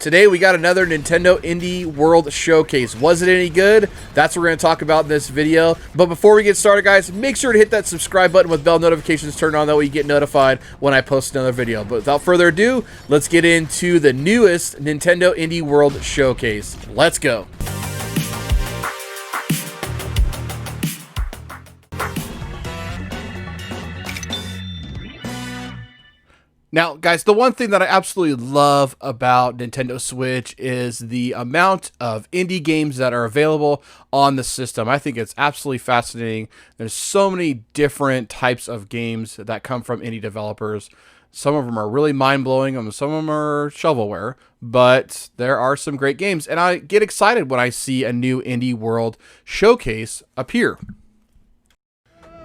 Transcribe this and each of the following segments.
Today we got another Nintendo Indie World Showcase. Was it any good? That's what we're going to talk about in this video. But before we get started, guys, make sure to hit that subscribe button with bell notifications turned on. That way you get notified when I post another video. But without further ado, let's get into the newest Nintendo Indie World Showcase. Let's go. Now, guys, the one thing that I absolutely love about Nintendo Switch is the amount of indie games that are available on the system. I think it's absolutely fascinating. There's so many different types of games that come from indie developers. Some of them are really mind-blowing, and some of them are shovelware, but there are some great games, and I get excited when I see a new Indie World Showcase appear.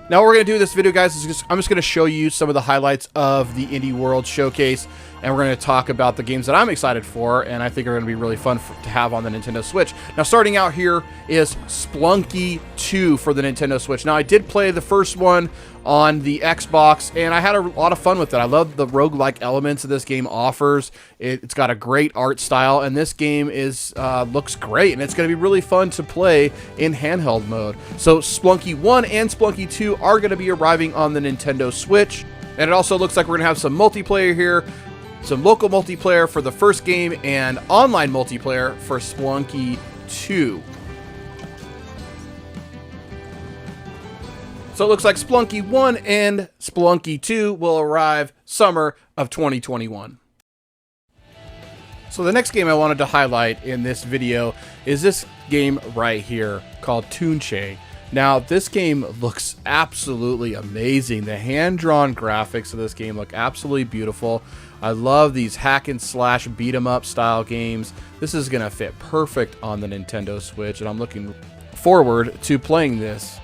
Now what we're going to do in this video, guys, is I'm just going to show you some of the highlights of the Indie World Showcase, and we're going to talk about the games that I'm excited for and I think are going to be really fun to have on the Nintendo Switch. Now starting out here is Splunky 2 for the Nintendo Switch. Now I did play the first one on the Xbox, and I had a lot of fun with it. I love the roguelike elements that this game offers. It's got a great art style, and this game is looks great, and it's going to be really fun to play in handheld mode. So Splunky 1 and Splunky 2 are going to be arriving on the Nintendo Switch, and it also looks like we're going to have some multiplayer here, some local multiplayer for the first game, and online multiplayer for Splunky 2. So it looks like Splunky 1 and Splunky 2 will arrive summer of 2021. So the next game I wanted to highlight in this video is this game right here called Tonche. Now this game looks absolutely amazing. The hand-drawn graphics of this game look absolutely beautiful. I love these hack and slash beat 'em up style games. This is going to fit perfect on the Nintendo Switch, and I'm looking forward to playing this.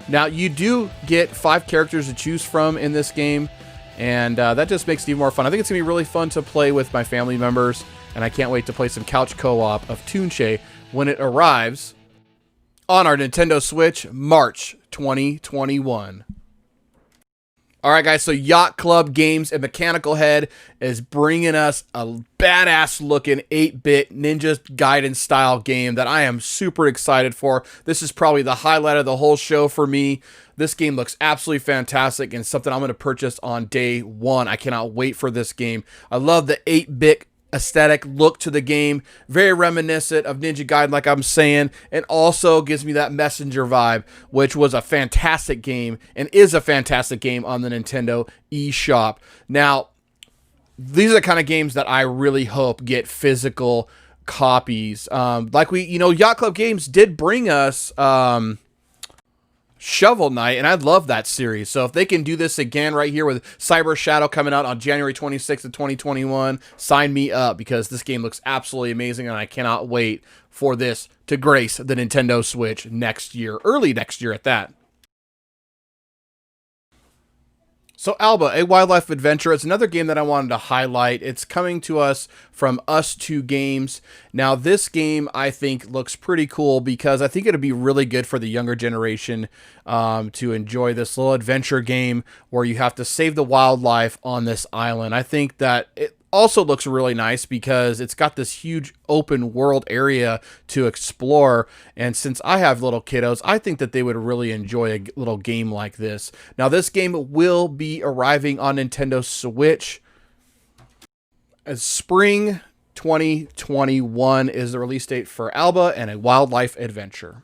Now, you do get 5 characters to choose from in this game, and that just makes it even more fun. I think it's going to be really fun to play with my family members, and I can't wait to play some couch co-op of Tonche when it arrives on our Nintendo Switch, March 2021. Alright guys, so Yacht Club Games and Mechanical Head is bringing us a badass looking 8-bit Ninja Gaiden style game that I am super excited for. This is probably the highlight of the whole show for me. This game looks absolutely fantastic and something I'm going to purchase on day one. I cannot wait for this game. I love the 8-bit aesthetic look to the game, very reminiscent of Ninja Gaiden, like I'm saying, and also gives me that Messenger vibe, which was a fantastic game and is a fantastic game on the Nintendo eShop. Now, these are the kind of games that I really hope get physical copies. Like Yacht Club Games did bring us Shovel Knight, and I love that series. So if they can do this again right here with Cyber Shadow coming out on January 26th of 2021, sign me up, because this game looks absolutely amazing, and I cannot wait for this to grace the Nintendo Switch next year, early next year at that. So Alba, a wildlife adventure, is another game that I wanted to highlight. It's coming to us from Us2 Games. Now this game I think looks pretty cool because I think it'll be really good for the younger generation to enjoy this little adventure game where you have to save the wildlife on this island. I think that it also looks really nice because it's got this huge open world area to explore, and since I have little kiddos, I think that they would really enjoy a little game like this. Now this game will be arriving on Nintendo Switch as spring 2021 is the release date for Alba and a wildlife adventure.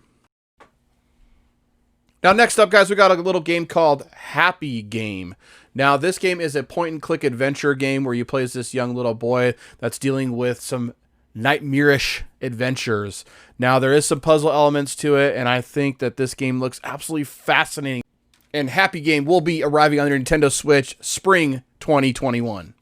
Now next up, guys, we got a little game called Happy Game. Now this game is a point-and-click adventure game where you play as this young little boy that's dealing with some nightmarish adventures. Now there is some puzzle elements to it, and I think that this game looks absolutely fascinating. And Happy Game will be arriving on your Nintendo Switch spring 2021.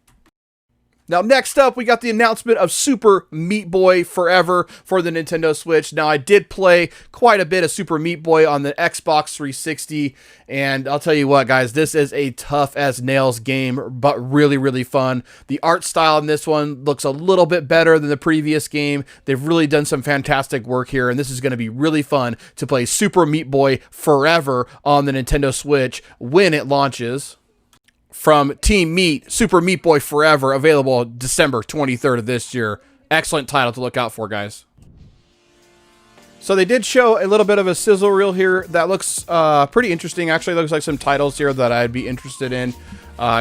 Now, next up, we got the announcement of Super Meat Boy Forever for the Nintendo Switch. Now, I did play quite a bit of Super Meat Boy on the Xbox 360, and I'll tell you what, guys, this is a tough-as-nails game, but really, really fun. The art style in this one looks a little bit better than the previous game. They've really done some fantastic work here, and this is going to be really fun to play Super Meat Boy Forever on the Nintendo Switch when it launches. From Team Meat, Super Meat Boy Forever, available December 23rd of this year. Excellent title to look out for, guys. So they did show a little bit of a sizzle reel here that looks pretty interesting. Actually, looks like some titles here that I'd be interested in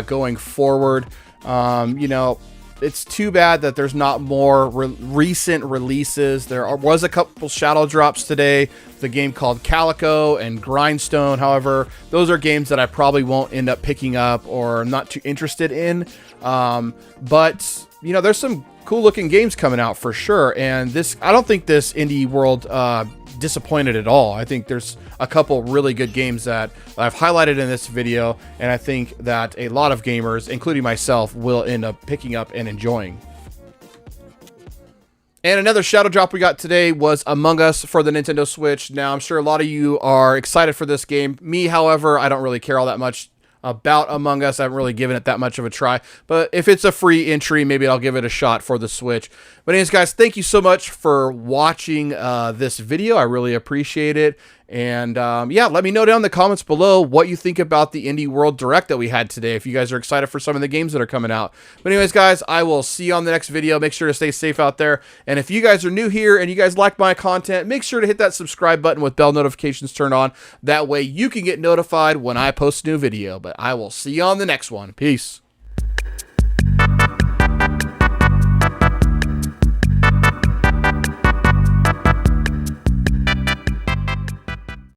going forward. You know, it's too bad that there's not more recent releases. There was a couple shadow drops today. The game called Calico and Grindstone. However, those are games that I probably won't end up picking up or I'm not too interested in. But, you know, there's some cool looking games coming out for sure. And this, I don't think this indie world disappointed at all. I think there's a couple really good games that I've highlighted in this video, and I think that a lot of gamers, including myself, will end up picking up and enjoying. And another shadow drop we got today was Among Us for the Nintendo Switch. Now, I'm sure a lot of you are excited for this game. Me, however, I don't really care all that much about Among Us. I haven't really given it that much of a try, but if it's a free entry, maybe I'll give it a shot for the Switch. But anyways, guys, thank you so much for watching this video. I really appreciate it. And yeah, let me know down in the comments below what you think about the Indie World Direct that we had today, if you guys are excited for some of the games that are coming out. But anyways, guys, I will see you on the next video. Make sure to stay safe out there. And if you guys are new here and you guys like my content, make sure to hit that subscribe button with bell notifications turned on. That way you can get notified when I post a new video. But I will see you on the next one. Peace.